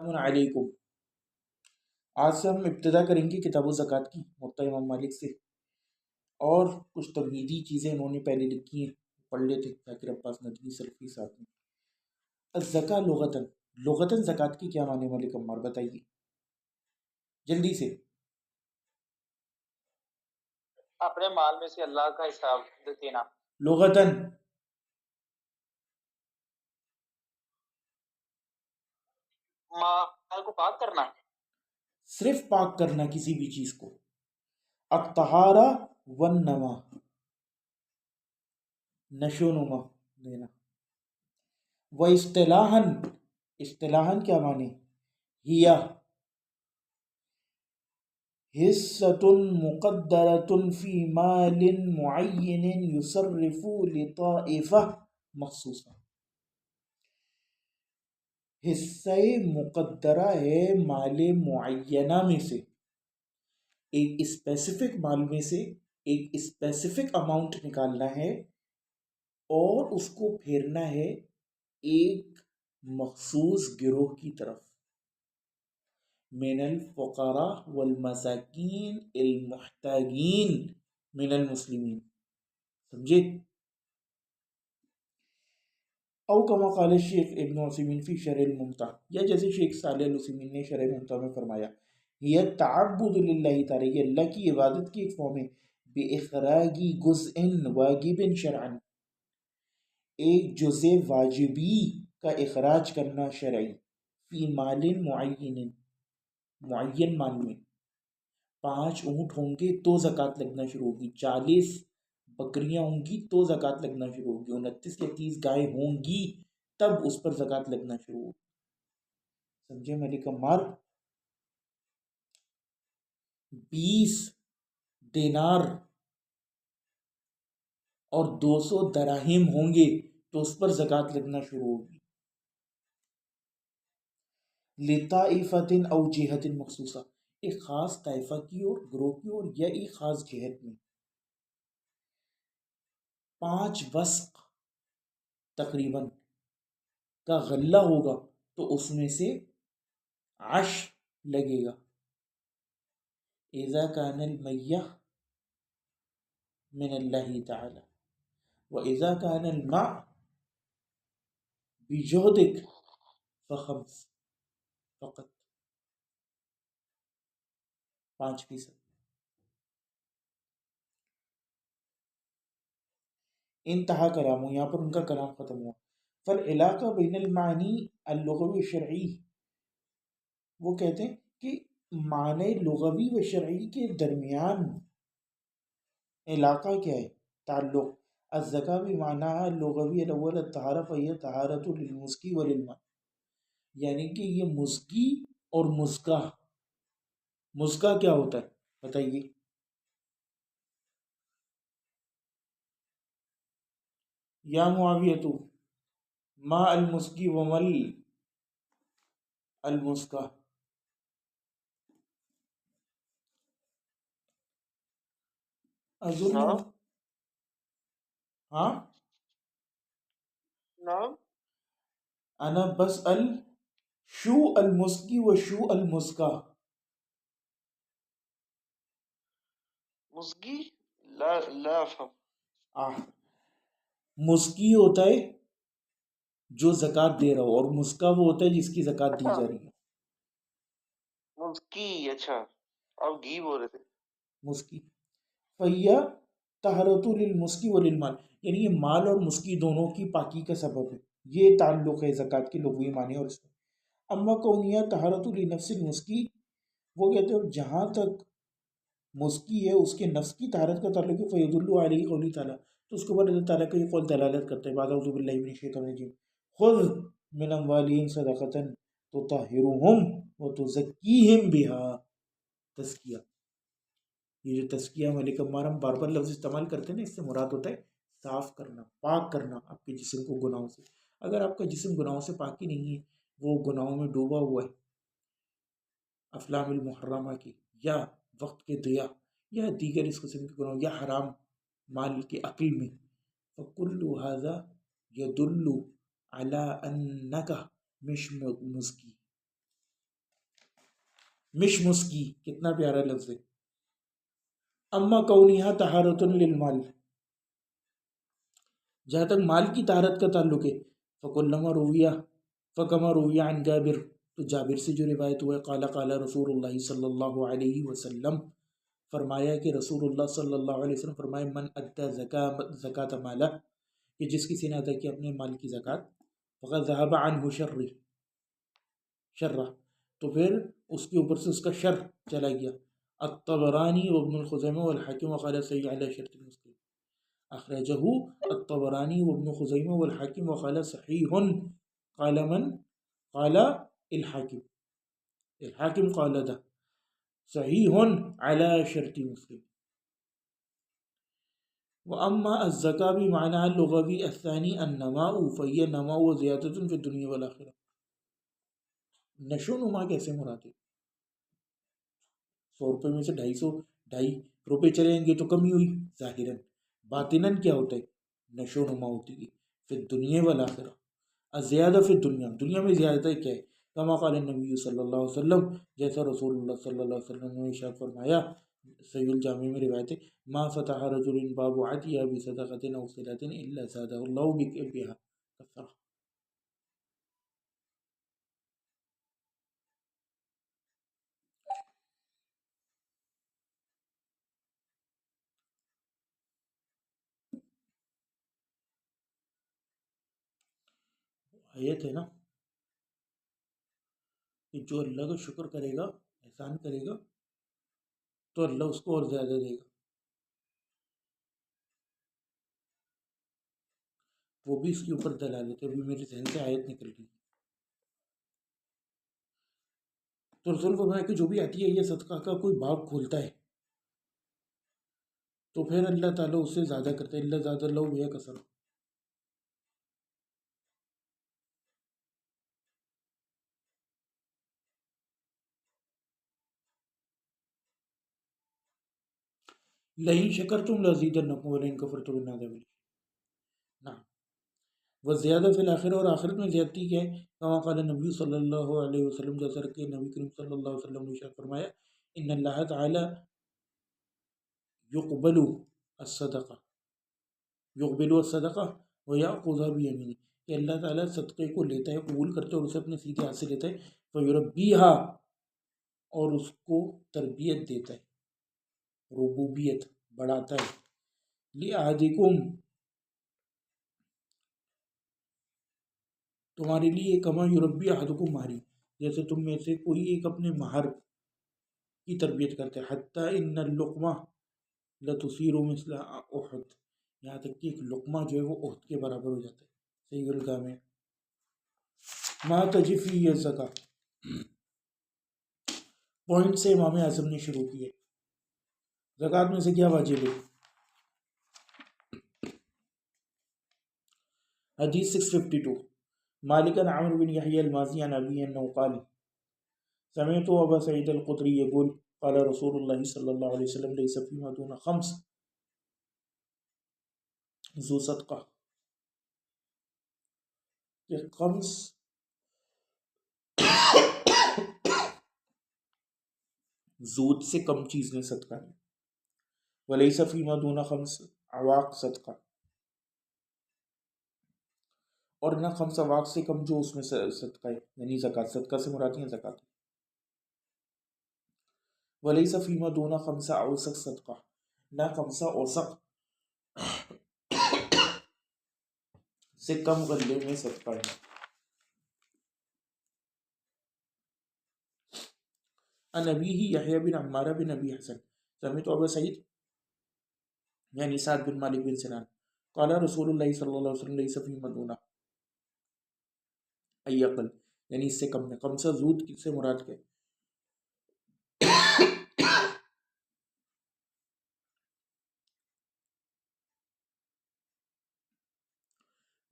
السلام علیکم۔ آج سے ہم ابتدا کریں گے کتاب و زکوٰۃ کی موطا امام مالک سے، اور کچھ تمہیدی چیزیں انہوں نے پہلے لکھی ہیں، پڑھ لیتے ذاکر عباس ندوی سلفی ساتھ میں۔ الزکاة لغتاً، لغتاً زکوٰۃ کی کیا معنی مالک عمار بتائیے جلدی سے۔ اپنے مال میں سے اللہ کا حساب دینا، لغتاً مال کو پاک کرنا، صرف پاک کرنا کسی بھی چیز کو، الطہارہ والنما، نشو و نما دینا۔ و اصطلاحاً، اصطلاحاً کیا معنی؟ ہیا حصۃ مقدرۃ فی مال معین یصرف لطائفہ مخصوصہ، حصہ مقدرہ ہے مال معینہ میں سے، ایک اسپیسیفک مال میں سے ایک اسپیسیفک اماؤنٹ نکالنا ہے اور اس کو پھیرنا ہے ایک مخصوص گروہ کی طرف، من الفقراء والمساکین المحتاجین من المسلمین، سمجھے؟ او کما قال الشیخ ابن عثیمین فی شرح الممتع، یا جیسے شیخ صالح العثیمین نے شرح ممتع میں فرمایا، یہ تعبد للہ تعالی، یہ اللہ کی عبادت کی ایک فارم ہے، بِإِخْرَاجِ جُزْءٍ واجب شرعاً، ایک جزء واجبی کا اخراج کرنا شرعی، فی مال معین، معین مال میں، 5 اونٹ ہوں گے تو زکوٰۃ لگنا شروع ہوگی، 40 بکریاں ہوں گی تو زکوٰۃ لگنا شروع ہوگی، 29 یا 30 گائے ہوں گی تب اس پر زکوٰۃ لگنا شروع ہوگی، سمجھے ملک عمار؟ 20 دینار اور 200 دراہم ہوں گے تو اس پر زکوٰۃ لگنا شروع ہوگی، لطائفۃ او جہت مخصوصہ، ایک خاص طائفہ کی اور گروہ کی اور یا ایک خاص جہت میں، 5 وسق تقریباً کا غلہ ہوگا تو اس میں سے 10 لگے گا، اذا کان المیہ من اللہ تعالی واذا کان الماء بجہدک فخمس، فقط 5%۔ انتہا کلامہ، یہاں پر ان کا کلام ختم ہوا۔ فالعلاقہ بین المعانی اللغوی شرعی، وہ کہتے ہیں کہ معنی لغوی و شرعی کے درمیان علاقہ کیا ہے، تعلق، الزکاة بمعنی اللغوی الاول الطہارہ فہی طہارۃ للمسکی وللماء، یعنی کہ یہ مسکی اور مسکہ، مسکہ کیا ہوتا ہے بتائیے؟ یا معاویۃ ما المسکی ومل المسکہ، اظن نعم ہاں نعم انا بسأل شو المسکی و شو المسکہ، مسکی، لا افهم۔ مسکی ہوتا ہے جو زکوٰۃ دے رہا ہو، اور مسکہ وہ ہوتا ہے جس کی زکوٰۃ دی اچھا جا رہی ہے، مسکی، اچھا آپ گھی بول رہے تھے۔ مسکی فیا طہرۃ للمسکی وللمال، یعنی یہ مال اور مسکی دونوں کی پاکی کا سبب ہے، یہ تعلق ہے زکوٰۃ کے لغوی معنی اور اس میں۔ اما کونیہ طہرۃ لنفس المسکی، وہ کہتے ہیں جہاں تک مسکی ہے اس کے نفس کی طہارت کا تعلق ہے، فیدل علیہ قولی تعالیٰ، تو اس کے بعد اللہ تعالیٰ کا یہ قول دلالت کرتا ہے، بعد اعوذ باللہ من الشیطان الرجیم، خذ من اموالہم صدقۃ تطہرہم وتزکیہم بہا، تزکیہ، یہ جو تزکیہ ملک عمار ہم بار بار لفظ استعمال کرتے ہیں نا، اس سے مراد ہوتا ہے صاف کرنا، پاک کرنا آپ کے جسم کو گناہوں سے۔ اگر آپ کا جسم گناہوں سے پاک ہی نہیں ہے، وہ گناہوں میں ڈوبا ہوا ہے، افلام المحرمہ کی، یا وقت کے ضیاع، یا دیگر اس قسم کے گناہوں، یا حرام مال کے عقل میں، فکل ھذا یدل علی انک مش مسکی، مشمس کی، کتنا پیارا لفظ ہے. اما کونیہا طہارۃ للمال، جہاں تک مال کی طہارت کا تعلق ہے، فکما رویہ عن جابر، تو جابر سے جو روایت ہوا ہے، قال قال رسول اللہ صلی اللہ علیہ وسلم، فرمایا کہ رسول اللہ صلی اللہ علیہ وسلم فرمایا، من ادى زکات مالہ، کہ جس کسی نے ادا کیا اپنے مال کی زکات، فقد ذهب عنہ شرہ، تو پھر اس کے اوپر سے اس کا شر چلا گیا. الطبرانی وابن الخزیمہ والحاکم وقال صحیح علی شرط مسلم، اخرجہ الطبرانی وابن خزیمہ والحاکم وقال صحیح. قال من؟ قال الحاکم، الحاکم قال ده صحیح علی شرط مسلم. واما الزکاة بمعنى اللغوی الثانی النماء فهي نماء وزیادة في الدنیا والآخرہ. نشو نما کیسے مراد ہے؟ 100 روپے میں سے 250 چلے جائیں گے تو کمی ہوئی ظاہراً، باطناً کیا ہوتا ہے؟ نشو نما ہوتی ہے فی الدنیا والآخرہ. الزیادہ فی الدنیا، دنیا میں زیادہ کیا ہے؟ کما قال النبی صلی اللہ علیہ وسلم، جیسا رسول اللہ صلی اللہ علیہ وسلم نے ارشاد فرمایا، صحیح الجامع میں روایت ہے، ما فتح رجل باب عطیہ بصدقۃ او صلۃ الا زادہ اللہ بها کثرہ. آیت ہے نا کہ جو اللہ کا شکر کرے گا، احسان کرے گا، تو اللہ اس کو اور زیادہ دے گا. وہ بھی اس کے اوپر دلالت ہے. ابھی میرے ذہن سے آیت نکل گئی. تو رسول فرمایا کہ جو بھی آتی ہے یہ صدقہ کا کوئی باب کھولتا ہے تو پھر اللہ تعالیٰ اس سے زیادہ کرتا ہے. اللہ زیادہ اللہ بیا کثر. لئن شکرتم لازیدنکم ولئن کفرتم ان عذابی لشدید. نعم. وزیادہ فی الآخرہ، اور آخرت میں زیادتی کیا ہے؟ کما قال نبی صلی اللہ علیہ وسلم، جیسا کہ نبی کریم صلی اللہ علیہ وسلم نے ارشاد فرمایا، ان اللہ تعالی یقبل الصدقہ ویأخذها بیمینہ، کہ اللہ تعالیٰ صدقے کو لیتا ہے، قبول کرتا ہے اور اسے اپنے سیدھے ہاتھ سے لیتا ہے. فیربیہا، اور اس کو تربیت دیتا ہے، ربوبیت بڑھاتا ہے. لأحدکم، تمہارے لیے، کما یربی احدکم مہری، جیسے تم میں سے کوئی ایک اپنے مہر کی تربیت کرتا ہے. حتی ان اللقمہ لتصیر مثل احد، یہاں تک کہ ایک لقمہ جو ہے وہ احد کے برابر ہو جاتا ہے. صحیح الجامع. ما تجب فی الزکاۃ، پوائنٹ سے امام اعظم نے شروع کیے. زکوٰۃ میں سے کیا واجب ہے؟ حدیث 652، مالک عن عمرو بن یحیی المازی عن ابی انہ قال سمعت ابا سعید الخدری یقول قال رسول اللہ صلی اللہ علیہ وسلم لیس فیما دون خمس ذو صدقہ، کہ خمس زود سے کم چیز میں صدقہ ہے. ولیس فیما دون خمس عواق صدقہ، اور نہ خمس عواق سے کم جو اس میں صدقہ ہے، یعنی زکوٰۃ. صدقہ سے مراد ہے زکوٰۃ. ولیس فیما دون خمس اوسق صدقہ، نہ خمسہ اوسق سے کم غلے میں صدقہ ہے. عن ابیہ یحییٰ بن عمارہ بن ابی حسن سمعت ابا سعید یعنی سعد بن مالک بن سنان قال رسول اللہ صلی اللہ علیہ وسلم لیس فیما دون ایقل، یعنی اس سے کم ہے. خمسہ زود سے مراد کیا ہے؟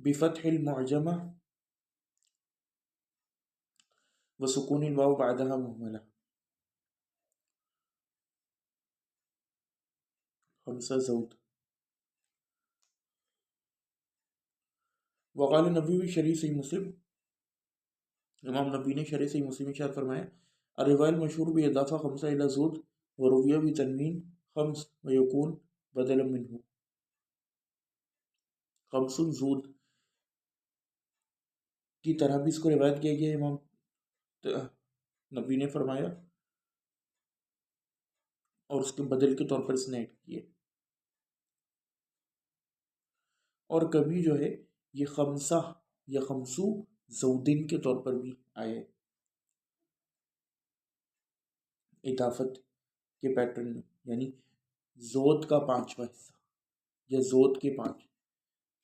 بفتح المعجمہ وسکون الواو بعدها مهملہ، خمسہ زود. وقال نبی شریف صحیح مسلم، امام نبی نے شریف صحیح مسلم ارشاد فرمایا، الرواية المشهور بإضافة خمسة إلى زود وروية بتنوين خمس ويكون بدلا منه خمس زود کی طرح بھی اس کو روایت کیا گیا. امام نبی نے فرمایا اور اس کے بدل کے طور پر اس نے ایڈ کیے. اور کبھی جو ہے یہ خمسہ یا خمسو زودن کے طور پر بھی آئے اضافت کے پیٹرن میں، یعنی زود کا پانچواں حصہ یا زود کے پانچ،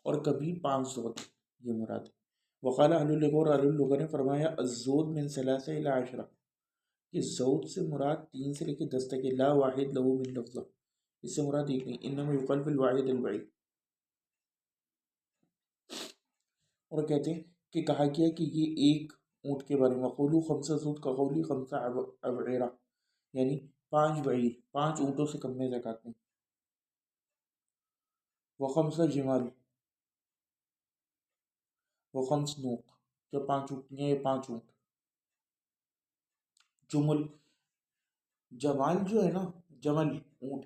اور کبھی 5 زود یہ مراد ہے. وقال اہل اللغہ، اور اہل اللغہ نے فرمایا الزود من ثلاثہ الی عشرہ، کہ زود سے مراد 3 سے لے کے 10 تک ہے. لا واحد لہو من لفظہ، اس سے مراد ایک نہیں. انما یقال فی الواحد البعید، اور کہتے ہیں کہ کہا گیا کہ یہ ایک اونٹ کے بارے میں قولو خمسہ زود کا قولی خمسہ ابعرہ، یعنی 5 بعیر، 5 اونٹوں سے کم میں زکوٰۃ نہیں. وخمسہ جمال وخمس نوق، جو 5 اونٹیاں یا 5 اونٹ. جمل جمال جو ہے نا، جمل اونٹ،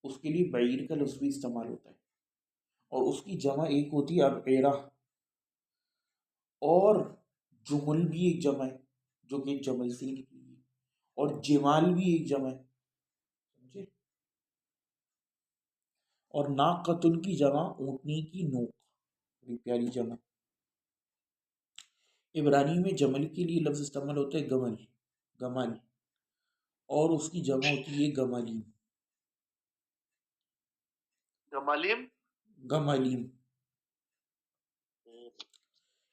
اس کے لیے بعیر کا لفظ بھی استعمال ہوتا ہے، اور اس کی جمع ایک ہوتی ہے ابعیرہ. اور جمل بھی ایک جمع ہے جو کہ جمل سے ہی نکلی ہے، اور جمال بھی ایک جمع ہے، سمجھے. اور ناقتن کی جمع اونٹنی کی نوق، بڑی پیاری جمع. عبرانی میں جمل کے لیے لفظ استعمال ہوتا ہے گمل، گمل، اور اس کی جمع ہوتی ہے گمالیم، گمالیم، گمالیم.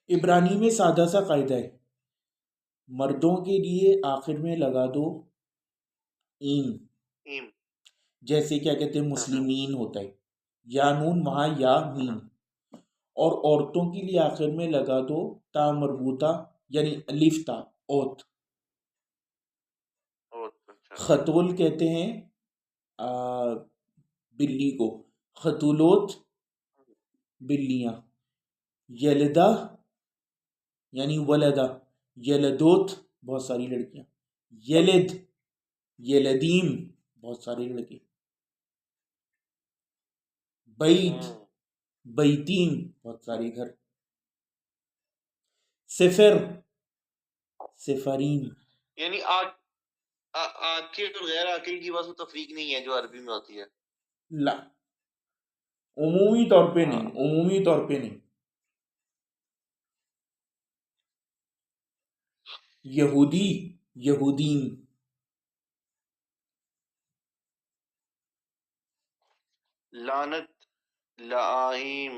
عبرانی میں سادہ سا قاعدہ ہے، مردوں کے لیے آخر میں لگا دو ایم، جیسے کیا کہتے ہیں مسلمین ہوتا ہے، یا نون وہاں یا میم. اور عورتوں کے لیے آخر میں لگا دو تا مربوطہ، یعنی الف تا، اوت. خطول کہتے ہیں بلی کو، خطولوت بلیاں. یلدہ یعنی ولدہ، یلدوت بہت ساری لڑکیاں، یلد یلدیم بہت سارے لڑکے، بیت بیتیم بہت سارے گھر، صفر صفرین. یعنی عاقل اور غیر عاقل کی بس وہ تفریق نہیں ہے جو عربی میں ہوتی ہے. لا، عمومی طور پہ نہیں، عمومی طور پہ نہیں. یہودی یہودین، لعنت لعائم،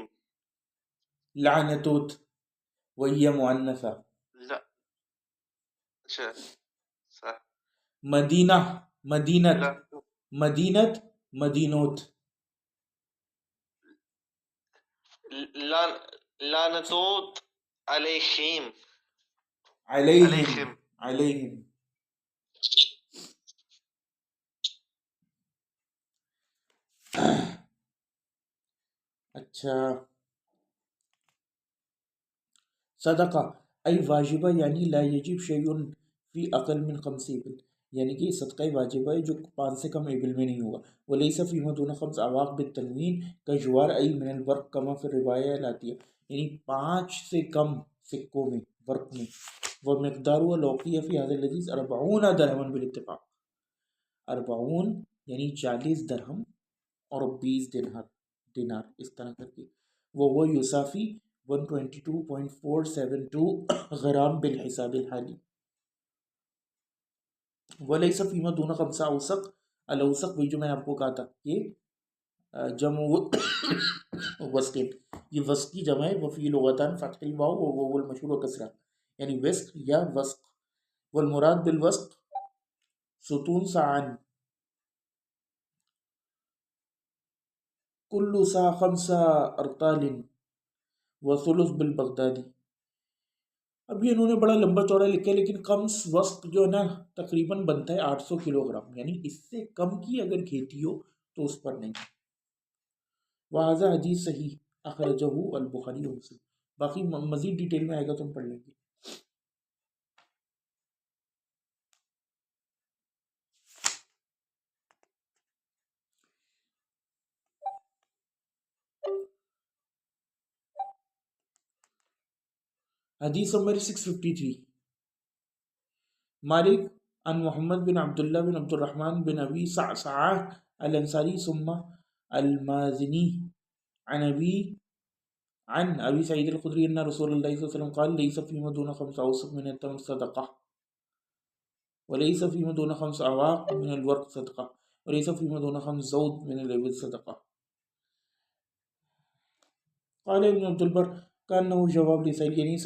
لعنتوت وہی مؤنثہ. اچھا صح. مدینہ مدینت، مدینت مدینوت. لعنتوت علیہم، علیہم علیہم. اچھا، صدقہ ای واجبہ، یعنی لا یجب شیء فی اقل من 5 ابل، یعنی کہ صدقہ واجبہ ہے جو 5 سے کم ابل میں نہیں ہوگا. ولیس فیما دون 5 اواق بالتنوین کجوار ای من الورق کما فی الروایہ الاتیہ، یعنی 5 سے کم سکوں میں، ورق میں. ومقدار لوقیہ فی هذا الحدیث 40 درہما بالاتفاق، 40 یعنی 40 درہم اور 20 دینار اس طرح کر کے. وہ یوسافی 122.472 غرام بالحساب الحالی. ولیس فیما دون 5 اوسق، الاوسق وہی جو میں نے آپ کو کہا تھا کہ جمع وسق، یہ وسق کی جمع ہے. وفی لغتان فتح الواو وهو المشهور وکسرہ، یعنی وسق یا وسق. والمراد بالوسق ستون ساعن، کل سا 5 ارطال وثلث بالبغدادی. ابھی انہوں نے بڑا لمبا چوڑا لکھا ہے، لیکن خمس وسق جو ہے نا تقریباً بنتا ہے 800 کلو گرام، یعنی اس سے کم کی اگر کھیتی ہو تو اس پر نہیں. وہذا حدیث صحیح اخرجہ البخاری و مسلم. باقی مزید ڈیٹیل میں آئے گا تو ہم پڑھ لیں گے. حدیث نمبر 653 مالک عن محمد بن عبداللہ بن عبد الرحمن بن ابی صعصعہ الانصاری ثم المازنی عن ابی سعید الخدری ان رسول اللہ صلی اللہ علیہ وسلم قال ليس فيما دون 5 اوسق من التمر صدقہ وليس فيما دون 5 اواق من الورق صدقہ وليس فيما دون 5 زود من الابل صدقہ. قال ابن عبد البر کانہ جواب لسائل یعنی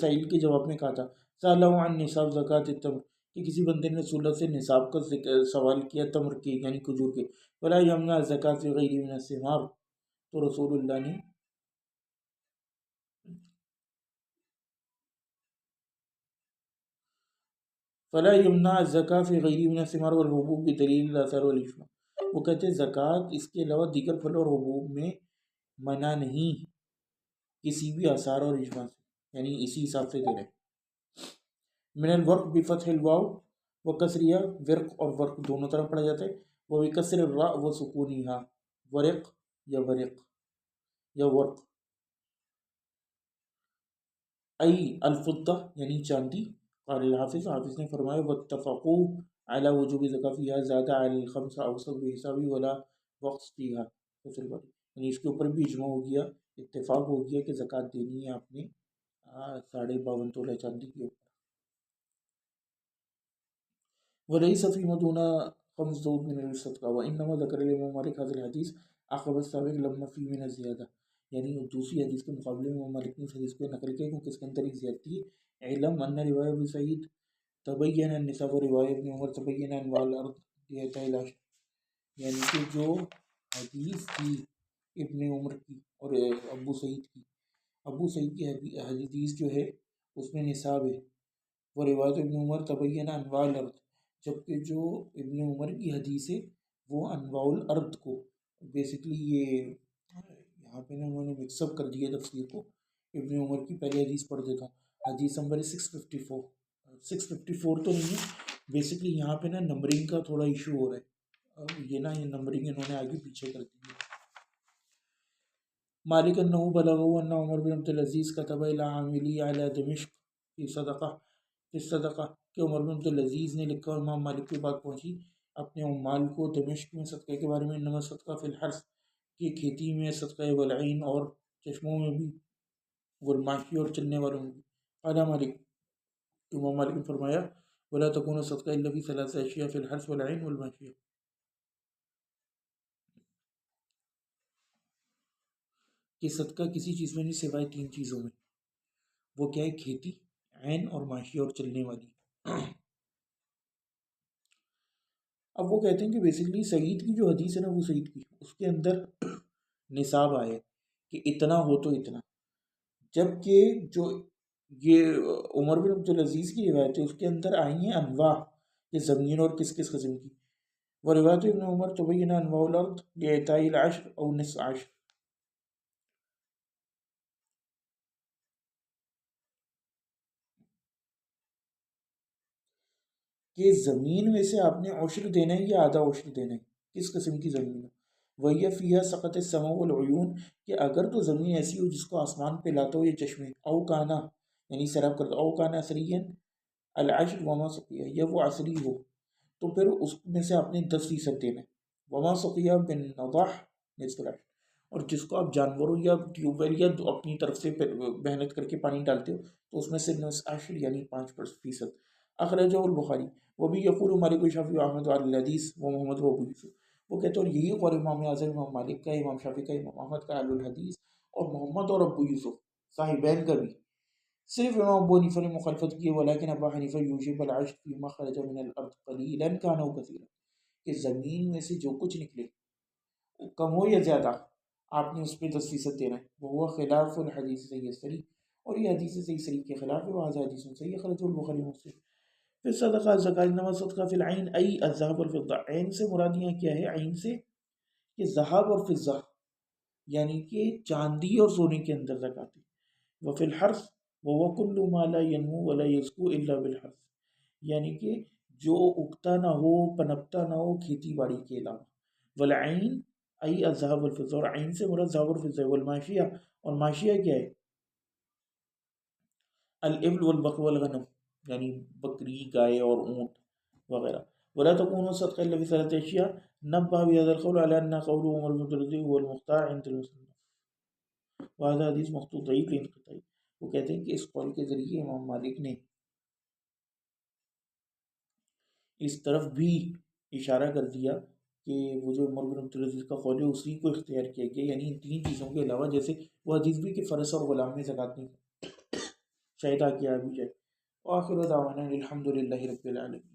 سائل کے جواب میں کہا تھا سالہ عن نصاب زکوٰۃ التمر کہ کسی بندے نے رسول اللہ سے نصاب کا سوال کیا تمر کے یعنی کھجور کے ولا یمنع الزکوٰۃ فی غیر من الثمار تو رسول اللہ نے فلا یمنع الزکوٰۃ فی غیر من الثمار والحبوب بدلیل الاثار والاجماع. وہ کہتے ہیں زکوٰۃ اس کے علاوہ دیگر پھل اور حبوب میں منع نہیں کسی بھی آثار اور اجماع سے یعنی اسی حساب سے دے رہے. من الورق بفتح الواو و کسریہ ورق اور ورق دونوں طرح پڑھا جاتا ہے وہ بکسر الراء و سکونیہا ورق یا ورق یا ورق ای الفضہ یعنی چاندی. قال الحافظ حافظ نے فرمایا واتفقوا علی وجوب زکوٰۃ فیہا زاد علی الخمسہ اوسط بحسابی ولا وقت فیہا یعنی اس کے اوپر بھی اجماع ہو گیا اتفاق ہو گیا کہ زکوٰۃ دینی ہے آپ نے 52.5 تولہ چاندی کے اوپر. ولیس فیما دون 5 زود من الصدقہ وانما ذکر الامام مالک هذا الحدیث عقب السابق لما فی من الزیادہ یعنی دوسری حدیث کے مقابلے میں امام مالک نے اس حدیث کو نقل کیا کیونکہ اس کے اندر ایک زیادتی ہے. علم ان روایہ ابو سعید تبین النصاب و روایہ ابن عمر تبین انواع الارض دیتا العشر یعنی کہ جو حدیث تھی ابن عمر کی اور ابو سعید کی حدیث جو ہے اس میں نصاب ہے وہ روایت ابن عمر تبین انواع الارض جبکہ جو ابن عمر کی حدیث ہے وہ انواع الارض کو بیسکلی یہ یہاں پہ نا انہوں نے مکس اپ کر دیا تفسیر کو. ابن عمر کی پہلی حدیث پڑھ دیتا ہوں. حدیث نمبر 654 تو نہیں ہے بیسکلی یہاں پہ نا نمبرنگ کا تھوڑا ایشو ہو رہا ہے یہ نمبرنگ انہوں نے آگے پیچھے کر دی ہے. مالک انہ بلغہ ان عمر بن عبد العزیز کتب الی عاملی علی دمشق فی صدقہ کہ عمر بن عبد العزیز نے لکھا امام مالک کی بات پہنچی اپنے عمال کو دمشق میں صدقہ کے بارے میں انما صدقہ فی الحرث کی کھیتی میں صدقہ والعین اور چشموں میں بھی والماشی اور چلنے والوں میں بھی. قال مالک امام مالک نے فرمایا ولا تکون صدقہ الا فی ثلاث اشیاء فی الحرث والعین والماشیہ کہ صدقہ کسی چیز میں نہیں سوائے 3 چیزوں میں. وہ کیا ہے؟ کھیتی، عین اور ماشی اور چلنے والی. اب وہ کہتے ہیں کہ بیسکلی سعید کی جو حدیث ہے نا وہ سعید کی اس کے اندر نصاب آئے کہ اتنا ہو تو اتنا جبکہ جو یہ عمر بن عبد العزیز کی روایت ہے اس کے اندر آئی ہیں انواع کہ زمین اور کس کس قسم کی. وہ روایت ابن عمر تبین انواع الارض لإعطاء العشر او نصف عشر کہ زمین میں سے آپ نے عشر دینا ہے یا آدھا عشر دینا ہے کس قسم کی زمین ہے. وہی فیہا سقط السماء والعیون کہ اگر تو زمین ایسی ہو جس کو آسمان پہ لاتا ہو یہ چشمے او کانا یعنی سیراب کرتا او کانا عصرین العشر وما سقیہ یا وہ عصری ہو تو پھر اس میں سے آپ نے 10% دینا ہے. وما سقیہ بن نضح نصف العشر اور جس کو آپ جانوروں یا ٹیوب ویل یا اپنی طرف سے محنت کر کے پانی ڈالتے ہو تو اس میں سے نصف عشر یعنی 5%. اخرجہ البخاری وہ بھی یقول مالک شافعی احمد الحدیث و محمد و ابو یوسف وہ کہتے ہیں اور یہی قول امام اعظم امام مالک کا امام شافعی کا امام احمد کا اہل الحدیث اور محمد اور ابو یوسف صاحبین کا بھی. صرف امام ابو حنیفہ نے مخالفت کی ولیکن ابو حنیفہ یوجب العشر فیما خرج من الارض قلیلا کان او کثیرا کہ زمین میں سے جو کچھ نکلے کم ہو یا زیادہ آپ نے اس پہ 10% دینا ہے. وہ خلاف الحدیث صحیح سری اور یہ حدیث صحیح سری کے خلاف ہے. وہ حدیث صحیح خرج البخاری مسلم. پھر صدقہ زکوٰۃ انما صدقہ فی العین ای الذهب والفضہ عین سے مراد یہاں کیا ہے؟ عین سے کہ ذہب اور فضہ یعنی کہ چاندی اور سونے کے اندر زکوٰۃ ہے. وفی الحرث وهو كل ما لا ينمو ولا يزكو الا بالحرث یعنی کہ جو اگتا نہ ہو پنپتا نہ ہو کھیتی باڑی کے علاوہ. والعین ای الذهب والفضہ اور عین سے مراد ذهب اور فضہ. والماشیہ اور ماشیہ کیا ہے؟ الابل والبقر والغنم یعنی بکری گائے اور اونٹ وغیرہ. ولا تكون الصدقة إلا بثلاثة أشياء نبه بهذا القول على أن قول عمر بن عبد العزيز هو المختار عند المسلمين وهذا حدیث مخطوط ضعیف لانقطاعی. وہ کہتے ہیں کہ اس قول کے ذریعے امام مالک نے اس طرف بھی اشارہ کر دیا کہ وہ جو عمر بن عبد العزیز کا قول ہے اسی کو اختیار کیا گیا، یعنی ان تین چیزوں کے علاوہ. جیسے وہ حدیث بھی کہ فرس اور غلام میں زکوٰۃ نہیں شاید آگے آ بھی جائے. وآخر دعوانا الحمد للہ رب العالمین.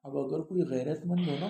اب اگر کوئی غیرت مند ہو نا